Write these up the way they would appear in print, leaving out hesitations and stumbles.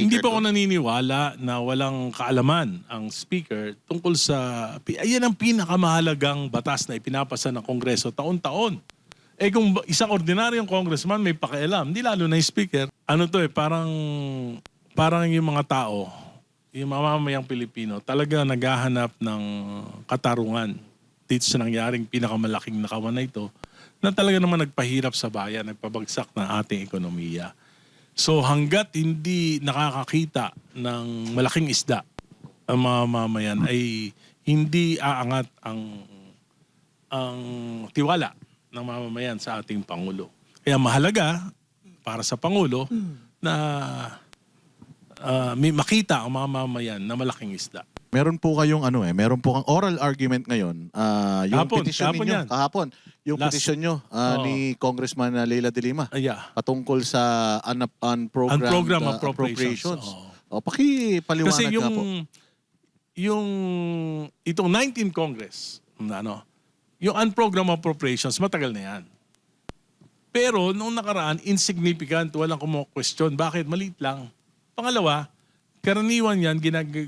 Hindi pa ako doon? naniniwala na walang kaalaman ang speaker tungkol sa... Ayan ang pinakamahalagang batas na ipinapasa ng Kongreso taon-taon. Eh kung isang ordinaryong congressman may pakialam, hindi lalo na yung speaker. Ano to parang yung mga tao, yung mamamayang Pilipino, talaga naghahanap ng katarungan dito sa nangyaring pinakamalaking nakawan na ito na talaga naman nagpahirap sa bayan, nagpabagsak ng ating ekonomiya. So hanggat hindi nakakakita ng malaking isda ang mga mamayan ay hindi aangat ang tiwala ng mamamayan sa ating Pangulo. Kaya mahalaga para sa Pangulo na may makita ang mga mamamayan na malaking isda. Meron po kayong meron po kang oral argument ngayon. Yung Kahapon, petition kahapon ninyo, yan. kahapon, yung Last- petition nyo ni Congressman Leila de Lima Yeah. patungkol sa unprogrammed Unprogrammed appropriations. appropriations. O, pakipaliwanag Kasi nga po. itong 19th Congress, yung unprogrammed appropriations, matagal na yan. Pero nung nakaraan, insignificant, walang kumo-question. Bakit? Maliit lang. Pangalawa, karaniwan yan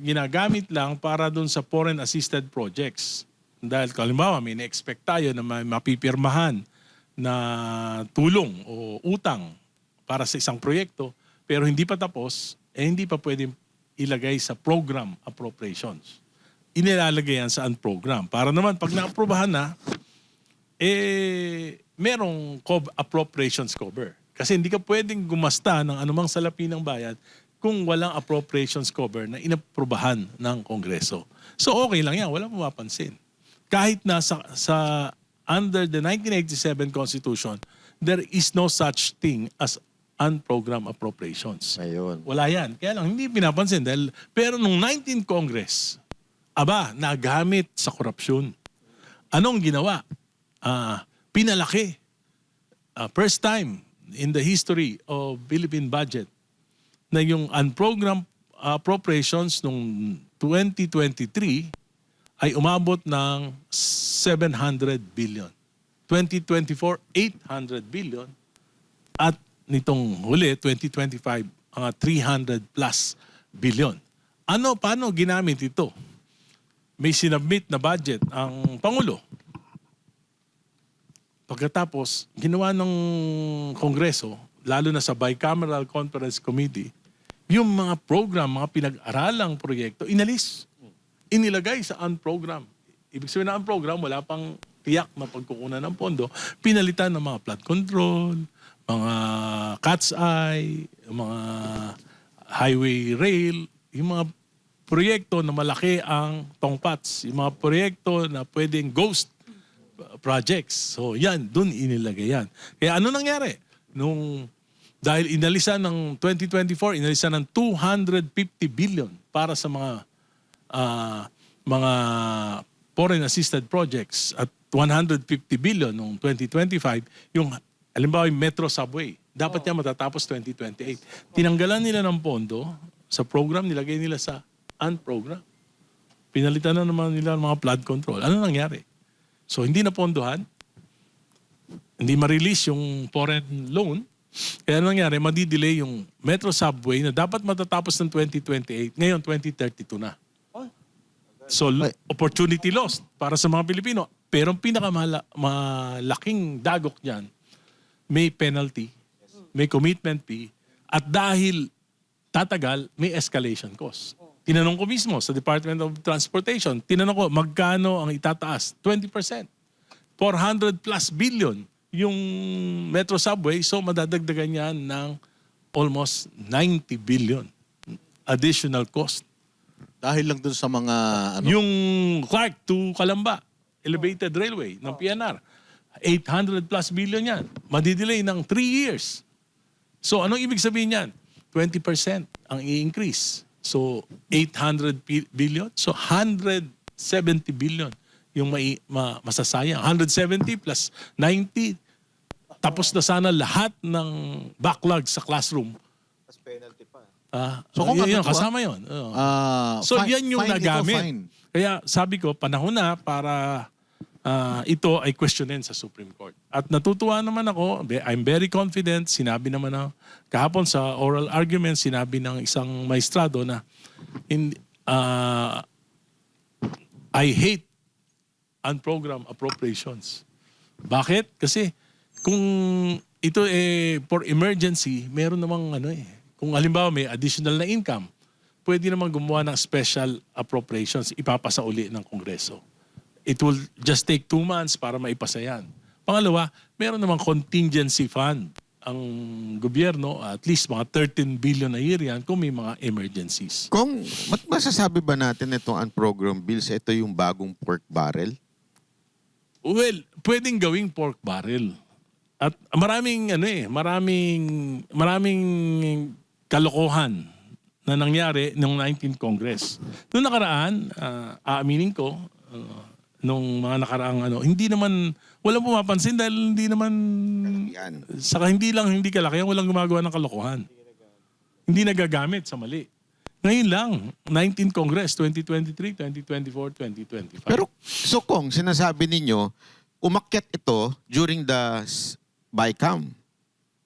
ginagamit lang para dun sa foreign assisted projects. Dahil kalimbawa, may na-expect tayo na may mapipirmahan na tulong o utang para sa isang proyekto, pero hindi pa tapos, hindi pa pwedeng ilagay sa program appropriations. Inilalagay yan sa unprogram. Para naman, pag na-aprobahan na, merong appropriations cover. Kasi hindi ka pwedeng gumasta ng anumang salapi ng bayan kung walang appropriations cover na inaprobahan ng Kongreso. So okay lang yan, walang mapapansin. Kahit na sa under the 1987 Constitution, there is no such thing as unprogrammed appropriations. Ayun. Wala yan. Kaya lang, hindi pinapansin. Pero nung 19th Congress, nagamit sa korupsyon. Anong ginawa? Pinalaki. First time in the history of Philippine budget na yung unprogrammed appropriations nung 2023 ay umabot ng 700 billion. 2024, 800 billion. At nitong huli, 2025, mga 300 plus billion. Paano ginamit ito? May sinubmit na budget ang Pangulo. Pagkatapos, ginawa ng Kongreso, lalo na sa Bicameral Conference Committee, yung mga program, mga pinag-aralang proyekto, inalis. Inilagay sa unprogram. Ibig sabihin na unprogram, wala pang tiyak na pagkukunan ng pondo. Pinalitan ng mga flood control, mga cat's eye, mga highway rail, yung mga proyekto na malaki ang tongpats, yung mga proyekto na pwedeng ghost projects. So yan, dun inilagay yan. Kaya ano nangyari? Dahil inalisan ng 2024, inalisan ng 250 billion para sa mga foreign assisted projects at 150 billion noong 2025, yung halimbawa yung Metro Subway, dapat yan matatapos 2028. Tinanggalan nila ng pondo sa program, nilagay nila sa unprogram. Pinalitan na naman nila ng mga flood control. Ano nangyari? So hindi na pondohan, hindi ma-release yung foreign loan. Kaya nangyari, madidelay yung Metro Subway na dapat matatapos ng 2028, ngayon 2032 na. So opportunity lost para sa mga Pilipino. Pero ang pinakamalaking dagok niyan, may penalty, may commitment fee, at dahil tatagal, may escalation cost. Tinanong ko mismo sa Department of Transportation, tinanong ko magkano ang itataas? 20%. 400 plus billion yung Metro Subway, so madadagdagan yan ng almost 90 billion additional cost. Dahil lang dun sa mga Yung Clark to Calamba, elevated railway ng PNR, 800 plus billion yan. Madidelay ng 3 years. So anong ibig sabihin yan? 20% ang i-increase. So 800 billion, so 170 billion yung masasayang. 170 plus 90. Tapos na sana lahat ng backlog sa classroom. Mas penalty pa. So kung yun, katutuwa, kasama yun. So yan yung fine ito, nagamit. fine. Kaya sabi ko, panahon na para ito ay questionin sa Supreme Court. At natutuwa naman ako, I'm very confident, sinabi naman na kahapon sa oral argument, sinabi ng isang maestrado na I hate unprogrammed appropriations. Bakit? Kasi kung ito for emergency, meron namang kung halimbawa may additional na income, pwede naman gumawa ng special appropriations, ipapasa uli ng Kongreso. It will just take 2 months para maipasa yan. Pangalawa, meron namang contingency fund ang gobyerno, at least mga 13 billion a year yan kung may mga emergencies. Kung masasabi ba natin itong unprogrammed bills, ito yung bagong pork barrel? Well, pwedeng gawing pork barrel. At maraming kalokohan na nangyari noong 19th Congress. Noong nakaraan, aaminin ko, nung mga nakaraang hindi naman, walang pumapansin dahil hindi naman, Yan. saka hindi kalakihan, walang gumagawa ng kalokohan. Hindi nagagamit sa mali. Ngayon lang, 19th Congress, 2023, 2024, 2025. Pero, so kung sinasabi ninyo, umakyat ito during the BICAM.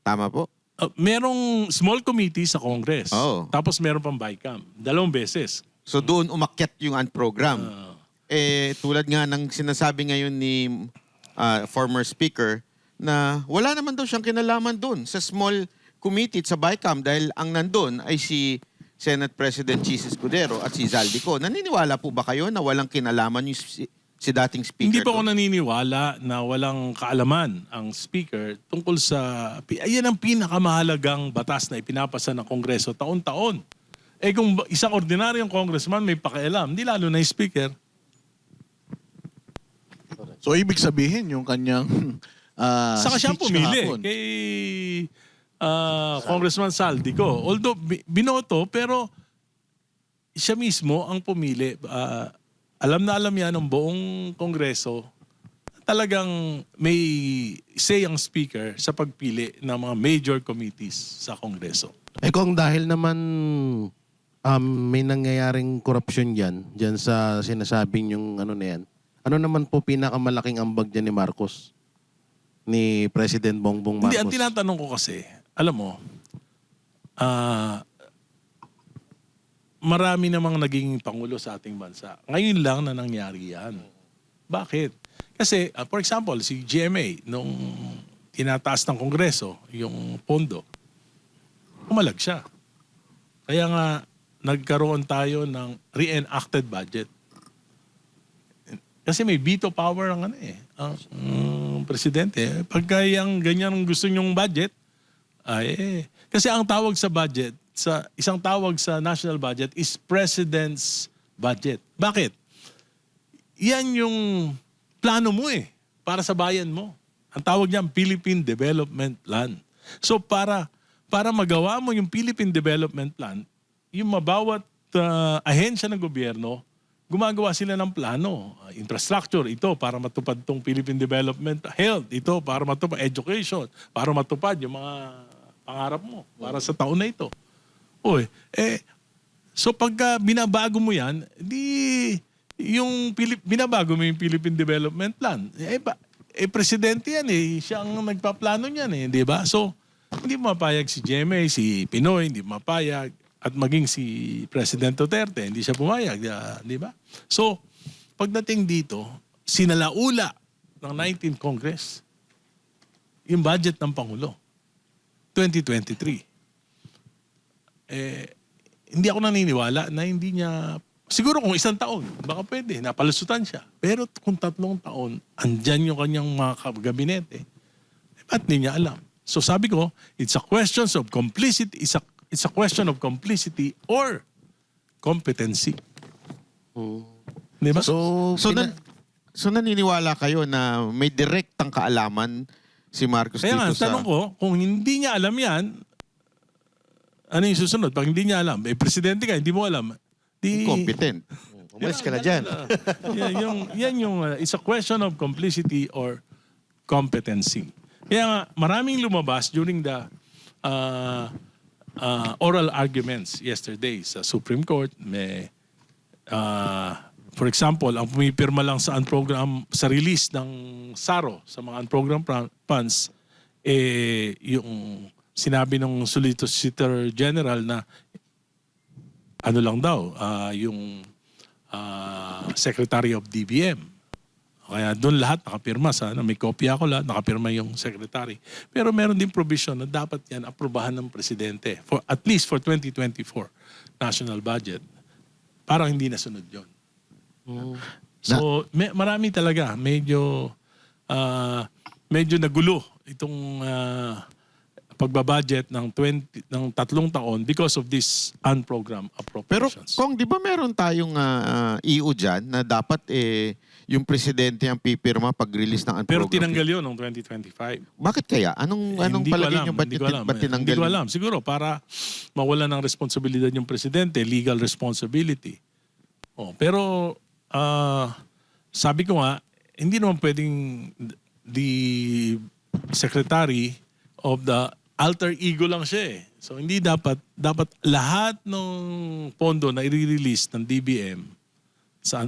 Tama po? Merong small committee sa Congress. Oo. Tapos meron pang BICAM. 2 beses. So doon umakyat yung unprogrammed. Tulad nga ng sinasabi ngayon ni former speaker na wala naman daw siyang kinalaman doon sa small committee at sa BICAM dahil ang nandun ay si Senate President Chis Escudero at si Zaldico. Naniniwala po ba kayo na walang kinalaman yung si dating speaker? Hindi pa ako doon? naniniwala na walang kaalaman ang speaker tungkol sa... Ayan ang pinakamahalagang batas na ipinapasa ng Kongreso taon-taon. Kung isang ordinaryong congressman may pakialam, hindi lalo na yung speaker. So ibig sabihin yung kanyang Saka siya speech pumili kahapon. kay Congressman Zaldico. Although binoto, pero siya mismo ang pumili. Alam na alam yan ng buong Kongreso. Talagang may say ang speaker sa pagpili ng mga major committees sa Kongreso. Kung dahil naman may nangyayaring korupsyon dyan sa sinasabing yung na yan, ano naman po pinakamalaking ambag dyan ni Marcos? Ni President Bongbong Marcos? Hindi, ang tinatanong ko kasi, alam mo, marami namang naging pangulo sa ating bansa. Ngayon lang na nangyari yan. Bakit? Kasi, for example, si GMA, nung tinataas ng Kongreso, yung pondo, umalag siya. Kaya nga, nagkaroon tayo ng re-enacted budget. Kasi may veto power ang ang presidente. Pagka yung ganyan ang gusto nyong budget, kasi ang tawag sa budget, isang tawag sa national budget is President's budget. Bakit? Yan yung plano mo para sa bayan mo. Ang tawag niyan, Philippine Development Plan. So para magawa mo yung Philippine Development Plan, yung mabawat ahensya ng gobyerno, gumagawa sila ng plano. Infrastructure, ito para matupad tong Philippine Development. Health, ito para matupad. Education, para matupad yung mga pangarap mo para sa taon na ito. So pagka binabago mo yan, binabago mo yung Philippine Development Plan. Presidente yan siya ang nagpaplano niyan di ba? So, hindi mapayag si GMA, si Pinoy, hindi mapayag. At maging si President Duterte, hindi siya pumayag, di ba? So, pagdating dito, sinalaula ng 19th Congress yung budget ng Pangulo, 2023. Hindi ako naniniwala na hindi niya, siguro kung 1 taon, baka pwede, napalusutan siya. Pero kung 3 taon, andyan yung kanyang mga gabinete, ba't hindi niya alam? So sabi ko, it's a question of complicity, it's a question of complicity or competency. Di ba? So naniniwala kayo na may direktang kaalaman si Marcos Kaya nga, dito sa... tanong ko, kung hindi niya alam yan, ano yung susunod? Pag hindi niya alam, presidente ka, hindi mo alam, Incompetent. Umalis ka na dyan. It's a question of complicity or competency. Kaya nga, maraming lumabas during the oral arguments yesterday sa Supreme Court. May For example, ang pumipirma lang sa unprogram sa release ng SARO sa mga unprogrammed funds yung sinabi ng Solicitor General na ano lang daw yung Secretary of DBM. Kaya doon lahat nakapirma may kopya ako lahat nakapirma yung secretary. Pero meron din provision na dapat yan aprobahan ng presidente for at least for 2024 national budget. Parang hindi nasunod 'yon. So, marami talaga. Medyo nagulo itong pagbabudget ng 3 taon because of this unprogrammed Pero appropriations. Kung di ba meron tayong EU dyan na dapat yung presidente ang pipirma pag-release ng Pero unprogrammed? tinanggal yun noong 2025. Bakit kaya? Anong Hindi ko palagay alam, nyo? Ba't hindi ko alam. tinanggal? Hindi ko alam. Siguro para mawala ng responsibilidad yung presidente, legal responsibility. Pero sabi ko nga, hindi naman pwedeng the secretary of the alter ego lang siya eh. So hindi dapat lahat ng pondo na i-release ng DBM,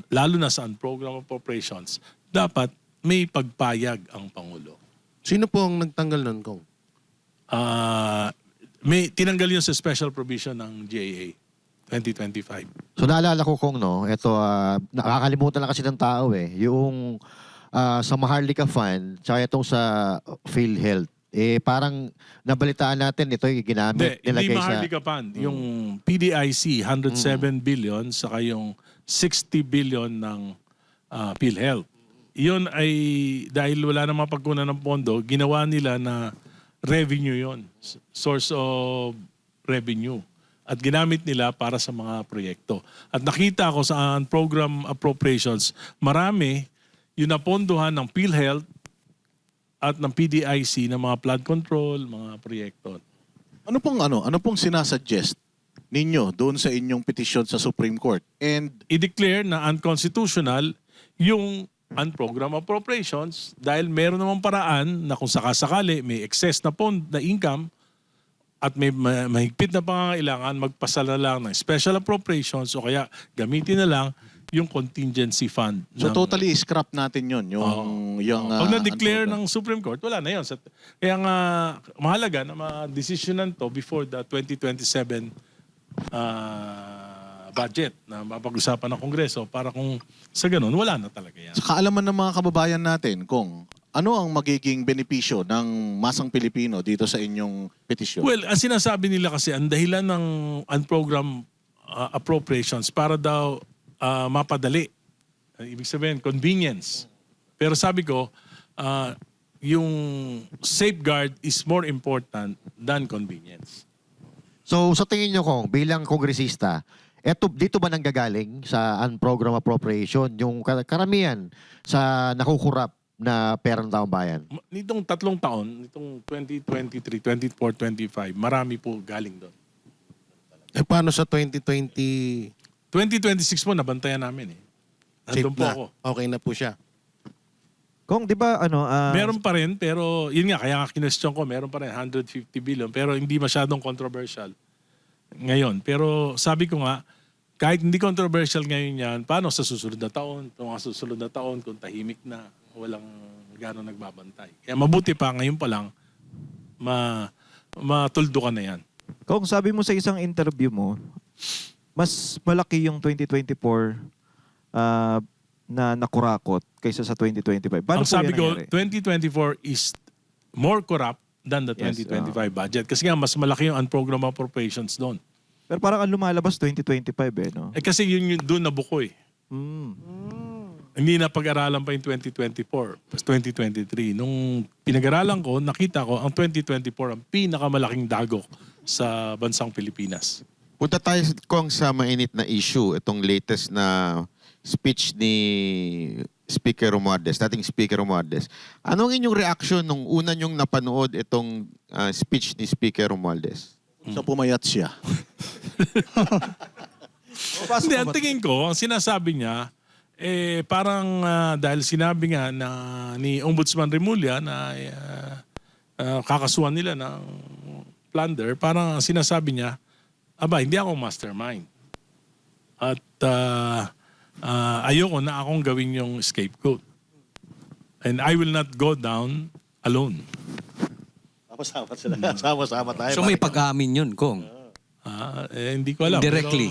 lalo na sa program appropriations, dapat may pagpayag ang Pangulo. Sino po ang nagtanggal nun, Kong? May tinanggal yun sa special provision ng GAA 2025. So naalala ko kung ito nakakalimutan lang kasi ng tao yung sa Maharlika Fund tsaka itong sa PhilHealth. Parang nabalitaan natin ito yung ginamit Hindi nilagay sa Maharlika Fund. Yung PDIC, 107 billion, saka yung 60 billion ng PhilHealth. Yun ay, dahil wala namang pagkunan ng pondo, ginawa nila na revenue yon, source of revenue. At ginamit nila para sa mga proyekto. At nakita ko sa program appropriations, marami yung napondohan ng PhilHealth at ng PDIC ng mga flood control, mga proyekto. Ano pong sinasuggest ninyo doon sa inyong petisyon sa Supreme Court? And I-declare na unconstitutional yung unprogrammed appropriations dahil meron namang paraan na kung sakasakali may excess na income at may mahigpit na pangangailangan, magpasala lang ng special appropriations o kaya gamitin na lang yung contingency fund. so totally scrap natin yun. Pag na-declare ng Supreme Court, wala na yun. Kaya nga mahalaga na ma-desisyonan to before the 2027 budget na mapag-usapan ng Kongreso para kung sa ganun, wala na talaga yan. Sa kaalaman ng mga kababayan natin, kung ano ang magiging benepisyo ng masang Pilipino dito sa inyong petisyon? Well, ang sinasabi nila kasi, ang dahilan ng unprogrammed appropriations para daw mapadali. Ibig sabihin, convenience. Pero sabi ko, yung safeguard is more important than convenience. So sa tingin nyo Kong bilang kongresista, dito ba nanggagaling sa unprogrammed appropriation yung karamihan sa nakukurap na pera ng taong bayan? Nitong 3 taon, nitong 2023, 24, 25, marami po galing doon. Paano sa 2020? 2026 po, nabantayan namin eh. Safe Nandun po na. ako. Okay na po siya. Kung di ba Meron pa rin, pero yun nga, kaya nga kinestyon ko, meron pa rin 150 billion, pero hindi masyadong controversial ngayon. Pero sabi ko nga, kahit hindi controversial ngayon yan, paano sa susunod na taon? Mga susunod na taon, kung tahimik na, walang gano'ng nagbabantay. Kaya mabuti pa, ngayon pa lang, matuldo ka na yan. kung sabi mo sa isang interview mo, mas malaki yung 2024 na nakurakot kaysa sa 2025. Paano Ang sabi po ko, yan 2024 nangyari? is more corrupt than the Yes, 2025 budget. Kasi nga, mas malaki yung unprogrammed appropriations doon. Pero parang ang lumalabas 2025 no? Kasi yun doon nabuko eh. Mm. Hindi na pag-aralan pa yung 2024, 2023. Nung pinag-aralan ko, nakita ko ang 2024 ang pinakamalaking dagok sa bansang Pilipinas. Punta tayo kung sa mainit na issue, itong latest na speech ni Speaker Romualdez, dating Speaker Romualdez. Anong inyong reaction nung una nyong napanood itong speech ni Speaker Romualdez? Sa pumayat siya. Hindi, ang tingin ko, ang sinasabi niya, parang dahil sinabi nga na ni Ombudsman Remulla na kakasuhan nila ng plunder, parang ang sinasabi niya, aba, hindi ako mastermind. At ayoko na akong gawin yung scapegoat. And I will not go down alone. Sama-sama sila. Sama-sama tayo. So may pag-amin yun, Kong. Hindi ko alam. Directly.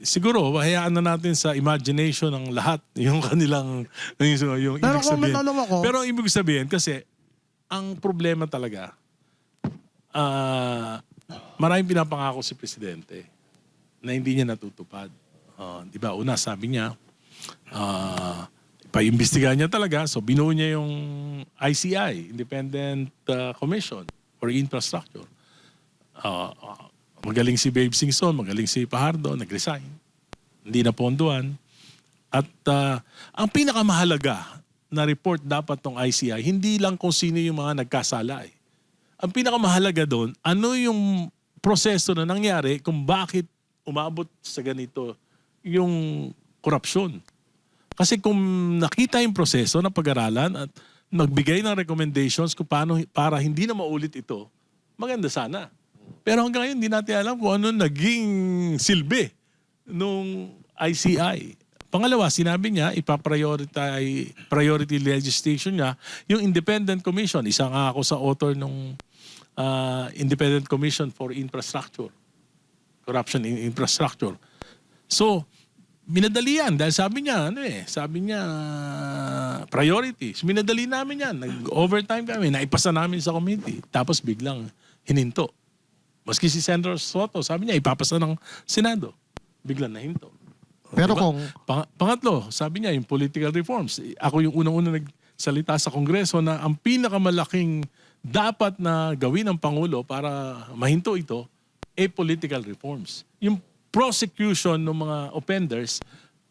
Siguro, hayaan na natin sa imagination ng lahat yung kanilang yung Pero ibig kung may sabihin. tanong ako, Pero ang ibig sabihin, kasi ang problema talaga, maraming pinapangako si Presidente na hindi niya natutupad. Di ba? Una, sabi niya, pa-imbestigahan niya talaga. So, binuo niya yung ICI, Independent Commission for Infrastructure. Magaling si Babe Singson, magaling si Pajardo, nag-resign. Hindi na ponduan. At ang pinakamahalaga na report dapat ng ICI, hindi lang kung sino yung mga nagkasala. Ang pinakamahalaga doon, ano yung proseso na nangyari kung bakit umabot sa ganito yung korupsyon. Kasi kung nakita yung proseso na pag-aralan at nagbigay ng recommendations kung paano para hindi na maulit ito, maganda sana. Pero hanggang ngayon, hindi natin alam kung ano naging silbi nung ICI. Pangalawa, sinabi niya, priority legislation niya, yung Independent Commission. Isa nga ako sa author ng Independent Commission for Infrastructure. Corruption in Infrastructure. So, minadali yan dahil sabi niya, priorities. Minadali namin yan. Nag-overtime kami, naipasa namin sa committee. Tapos biglang hininto. Maski si Senator Soto, sabi niya, ipapasa ng Senado. Biglang nahinto. Pero Diba? kung Pangatlo, sabi niya, yung political reforms. Ako yung unang-unang nagsalita sa Kongreso na ang pinakamalaking dapat na gawin ng Pangulo para mahinto ito, political reforms. Yung prosecution ng mga offenders,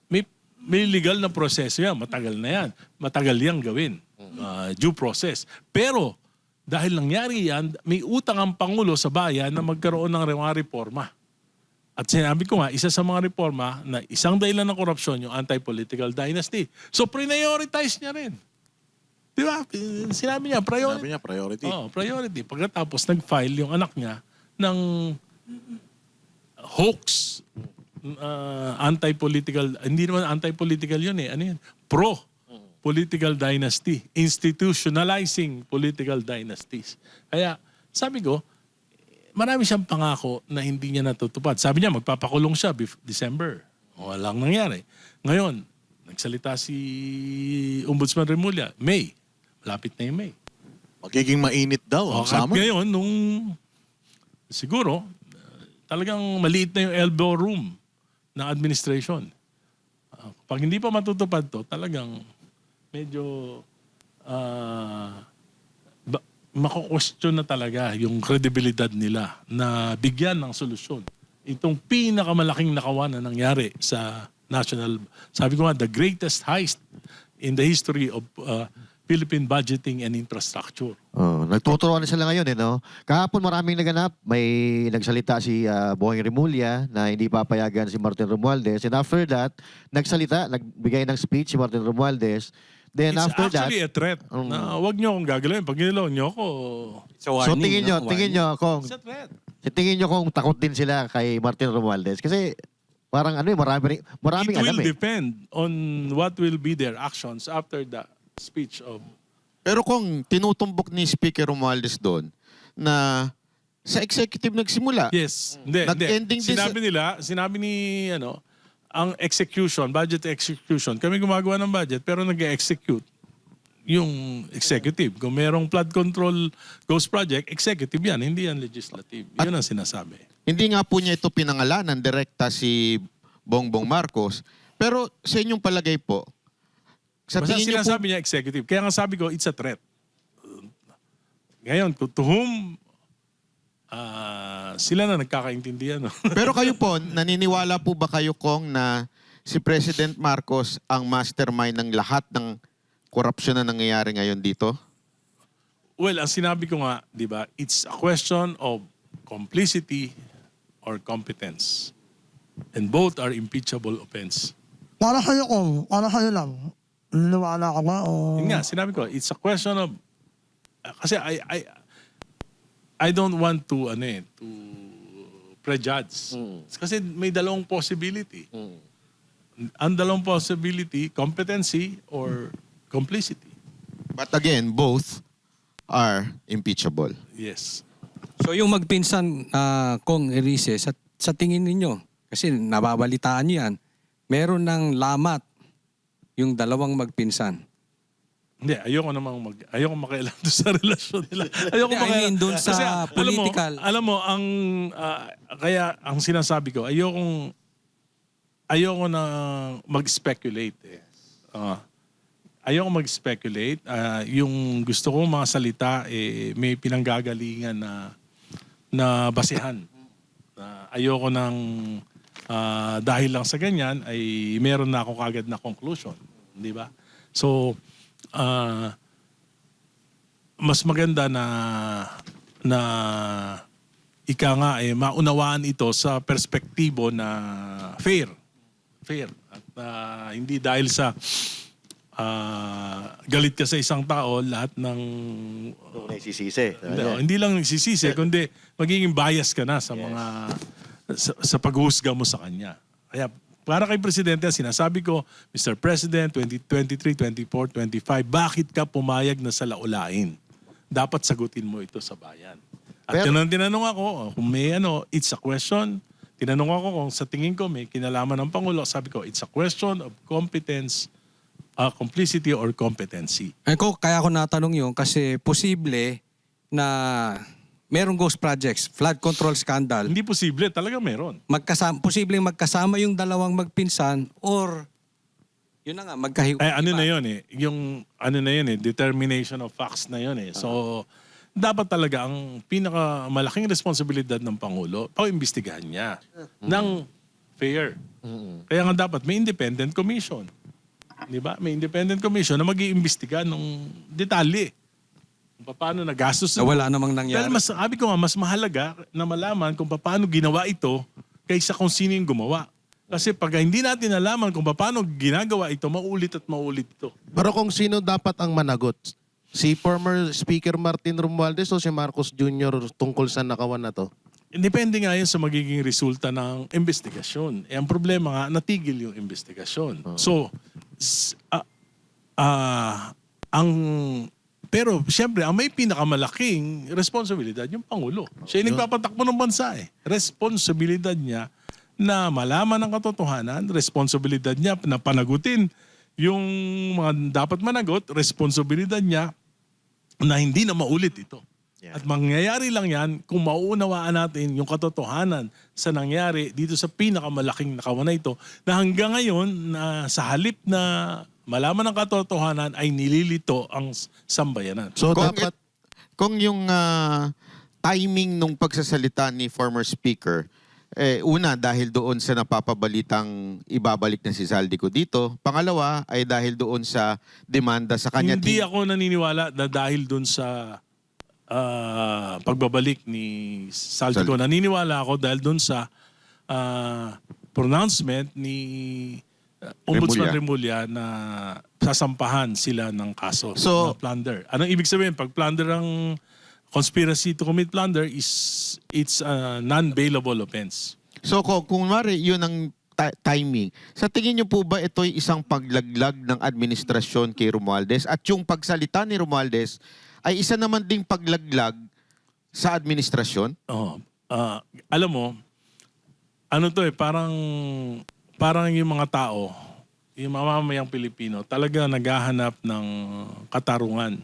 may legal na proseso yan. Matagal na yan. Matagal yang gawin. Due process. Pero, dahil nangyari yan, may utang ang Pangulo sa bayan na magkaroon ng mga reforma. At sinabi ko nga, isa sa mga reforma na isang dahilan ng korupsyon, yung anti-political dynasty. So, prioritize niya rin. Di ba? Sinabi niya, priority. Sabi niya, priority. Priority. Pagkatapos, nag-file yung anak niya ng hoax, anti-political, hindi naman anti-political yun eh. Ano yun? Pro-political dynasty. Institutionalizing political dynasties. Kaya, sabi ko, marami siyang pangako na hindi niya natutupad. Sabi niya, magpapakulong siya December. Walang nangyari. Ngayon, nagsalita si Ombudsman Remulla, May. Malapit na yung May. Magiging mainit daw ang At summer. ngayon, siguro, talagang maliit na yung elbow room ng administration. Pag hindi pa matutupad to, talagang medyo mako-question na talaga yung credibilidad nila na bigyan ng solusyon. Itong pinakamalaking nakawan na nangyari sa national, sabi ko nga, the greatest heist in the history of Philippine budgeting and infrastructure. nagtuturuan na sila ngayon, no? Kahapon maraming naganap. May nagsalita si Boying Remulla na hindi papayagan si Martin Romualdez. And after that, nagbigay ng speech si Martin Romualdez. Then It's after that, actually a threat na huwag niyo akong gagalawin. Pag ginalaw niyo ako, So so warning, tingin nyo kung it's a threat. takot din sila kay Martin Romualdez kasi parang maraming It alam will eh. depend on what will be their actions after the speech of... Pero kung tinutumbok ni Speaker Romualdez doon na sa executive nagsimula, Yes. Hindi. Nag-ending din Sinabi ni ang execution, budget execution. Kami gumagawa ng budget pero nag-execute yung executive. Kung merong flood control ghost project, executive yan, hindi yan legislative. Yun ang sinasabi. hindi nga po niya ito pinangalanan direkta si Bongbong Marcos. Pero sa inyong palagay po, sa Basta tingin niyo po, sinasabi niya executive. Kaya nga sabi ko, it's a threat. Ngayon, to whom sila na nagkakaintindihan. No? pero kayo po, naniniwala po ba kayo Kong na si President Marcos ang mastermind ng lahat ng korupsyon na nangyayari ngayon dito? Well, ang sinabi ko nga, di ba, it's a question of complicity or competence. And both are impeachable offense. para kayo lang, naniniwala ka ba o... Yun nga, sinabi ko, it's a question of, kasi I don't want to, to prejudge. Kasi may dalawang possibility. Ang dalawang possibility, competency or complicity. But again, both are impeachable. Yes. So yung magpinsan, Kong Erice, sa tingin ninyo, kasi nababalitaan niyo yan, meron ng lamat yung dalawang magpinsan. Hindi, ayoko makialam doon sa relasyon nila. Ayoko Hindi, I mean, doon sa Kasi, political. Alam mo, kaya ang sinasabi ko, ayoko na mag-speculate eh. Ayoko mag-speculate. Yung gusto kong mga salita, may pinanggagalingan na basehan. Ayoko nang dahil lang sa ganyan, ay meron na ako kagad na conclusion. Di ba? So, mas maganda na ika nga maunawaan ito sa perspektibo na fair at hindi dahil sa galit ka sa isang tao lahat ng Nagsisisi. hindi lang nagsisisi kundi magiging bias ka na sa mga sa paghuhusga mo sa kanya. Kaya para kay Presidente, sinasabi ko, Mr. President, 2023, 24, 25, bakit ka pumayag na sa laulain? Dapat sagutin mo ito sa bayan. At tinanong ako, kung may it's a question. Tinanong ako kung sa tingin ko may kinalaman ng Pangulo. Sabi ko, it's a question of competence, complicity or competency. Kaya ko natanong yun kasi posible na merong ghost projects, flood control scandal. Hindi posible, talaga meron. Posibleng magkasama yung dalawang magpinsan or yun na nga, Ano na yun yung determination of facts na yun So, dapat talaga ang pinakamalaking responsibilidad ng Pangulo, pag-imbestigahan niya ng fair. Kaya nga dapat may independent commission. Di ba? May independent commission na mag-iimbestiga ng detalye. Kung paano nagastos. na wala namang nangyari. Dahil sabi ko nga, mas mahalaga na malaman kung paano ginawa ito kaysa kung sino yung gumawa. Kasi pag hindi natin nalaman kung paano ginagawa ito, maulit at maulit ito. Pero kung sino dapat ang managot? Si former Speaker Martin Romualdez o si Marcos Jr. tungkol sa nakawan na to? Depende nga yun sa magiging resulta ng investigasyon. Ang problema nga, natigil yung investigasyon. So, pero siyempre, ang may pinakamalaking responsibilidad yung Pangulo. Siya yung nagpapatakbo ng bansa Responsibilidad niya na malaman ang katotohanan, responsibilidad niya na panagutin yung mga dapat managot, responsibilidad niya na hindi na maulit ito. At mangyayari lang yan kung mauunawaan natin yung katotohanan sa nangyari dito sa pinakamalaking nakawan na ito na hanggang ngayon na sa halip na malaman ang katotohanan ay nililito ang sambayanan. So Kung dapat Kung yung timing nung pagsasalita ni former speaker, una dahil doon sa napapabalitang ibabalik na si Zaldico dito. Pangalawa ay dahil doon sa demanda sa kanya. Hindi ako naniniwala na dahil doon sa pagbabalik ni Zaldico. Naniniwala ako dahil doon sa pronouncement ni Ombudsman Remulla na sasampahan sila ng kaso na plunder. Anong ibig sabihin? Pag plunder ang conspiracy to commit plunder it's a non-bailable offense. So kung mari yun ang timing, sa tingin niyo po ba ito'y isang paglaglag ng administrasyon kay Romualdez at yung pagsalita ni Romualdez ay isa naman ding paglaglag sa administrasyon? Alam mo, ano to parang yung mga tao, yung mamamayang Pilipino, talaga naghahanap ng katarungan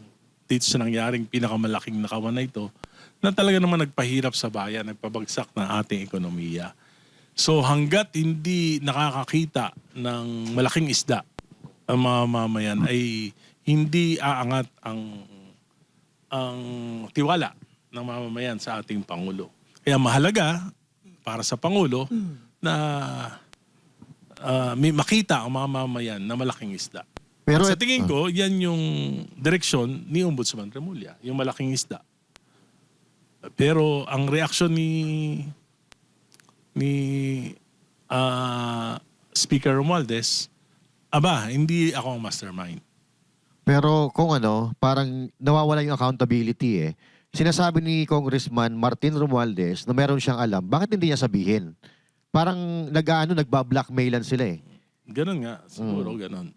dito sa nangyaring pinakamalaking nakawan na ito na talaga naman nagpahirap sa bayan, nagpabagsak ng ating ekonomiya. So hanggat hindi nakakakita ng malaking isda ang mga mamayan ay hindi aangat ang tiwala ng mamamayan sa ating Pangulo. Kaya mahalaga para sa Pangulo na may makita ang mga mamamayan na malaking isda. Pero sa tingin ko, yan yung direksyon ni Ombudsman Remulla, yung malaking isda. Pero ang reaksyon ni Speaker Romualdez, hindi ako ang mastermind. Pero kung parang nawawala yung accountability Sinasabi ni Congressman Martin Romualdez na meron siyang alam, bakit hindi niya sabihin? Parang nagba-blackmailan sila Ganun nga, siguro ganun.